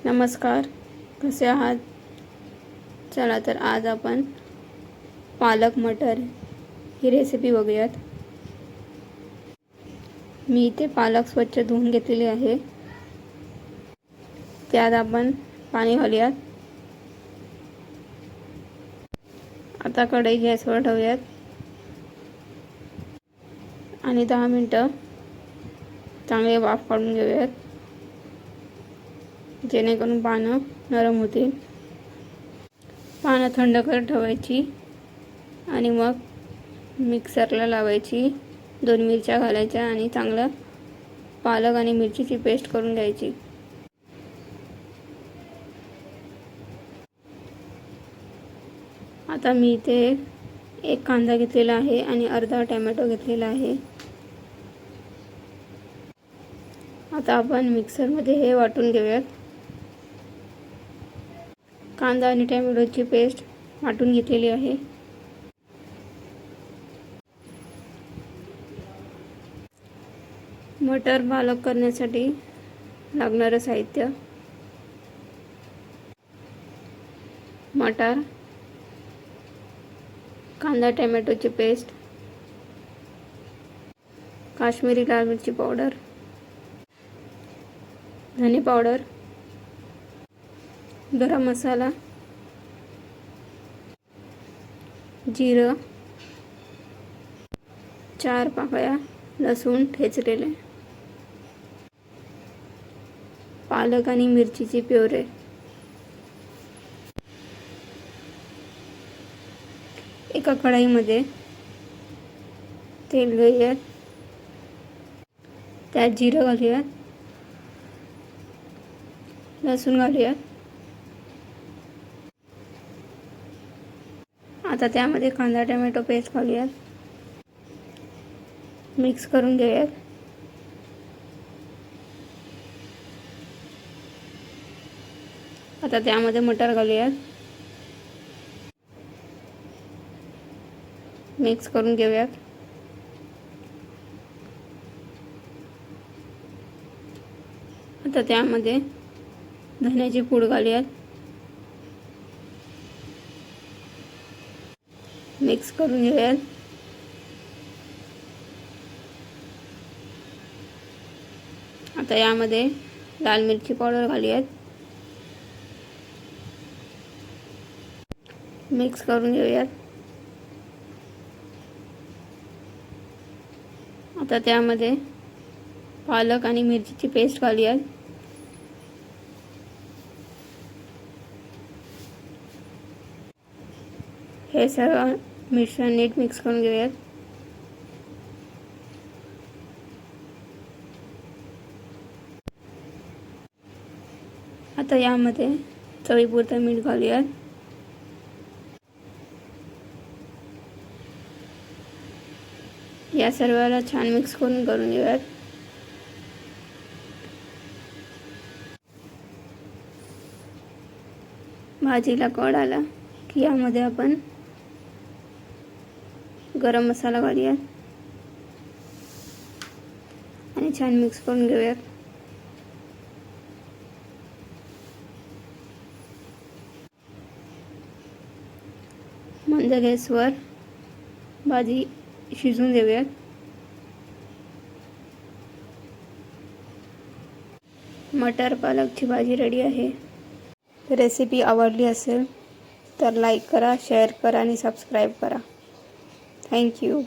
नमस्कार, कसे आहात? चला तर आज आपण पालक मटर ही रेसिपी बघूयात. मी इथे पालक स्वच्छ धुवून घेतलेली आहे. त्यात आपण पाणी घालूयात. आता कढई गॅसवर ठेवूयात आणि 10 मिनिटं चांगले वाफ काढून घेऊयात, जेणेकरून पानं नरम होतील. पानं थंड करत ठेवायची आणि मग मिक्सरला लावायची. 2 मिरच्या घालायच्या आणि चांगलं पालक आणि मिरचीची पेस्ट करून घ्यायची. आता मी इथे 1 कांदा घेतलेला आहे आणि अर्धा टोमॅटो घेतलेला आहे. आता आपण मिक्सरमध्ये हे वाटून घेऊयात. कांदा आणि टोमॅटोची पेस्ट वाटून घेतलेली आहे. मटर पालक करण्यासाठी लागणारं साहित्य: मटर, कांदा टोमॅटोची पेस्ट, काश्मीरी लाल मिरची पावडर, धने पावडर, गरम मसाला, जिरं, 4 पाकळ्या लसूण ठेचलेले, पालक आणि मिरचीची प्युरे. एका कढईमध्ये तेल घेऊयात. त्यात जिरं घालूयात, लसूण घालूयात. आता त्यामध्ये कांदा टोमॅटो पेस्ट घालूयात. मिक्स करून घेऊयात. आता त्यामध्ये मटर घालूयात. मिक्स करून घेऊयात. आता त्यामध्ये धन्याची पूड घालूयात. मिक्स करून घेऊयात. आता यामध्ये लाल मिरची पावडर घालूयात. मिक्स करून घेऊयात. आता त्यामध्ये पालक आणि मिरचीची पेस्ट घालूयात. हे सर्व मिश्रण नीट मिक्स करून घेऊयात. आता यामध्ये चवीपुरतं मीठ घालूयात. या सर्वाला छान मिक्स करून घेऊयात. भाजीला कड आला की यामध्ये आपण गरम मसाला घालूयात आणि छान मिक्स करून घेऊयात. मंद गॅसवर भाजी शिजवून देऊयात. मटर पालकची भाजी रेडी आहे. रेसिपी आवडली असेल तर लाईक करा, शेअर करा आणि सबस्क्राईब करा. थँक्यू.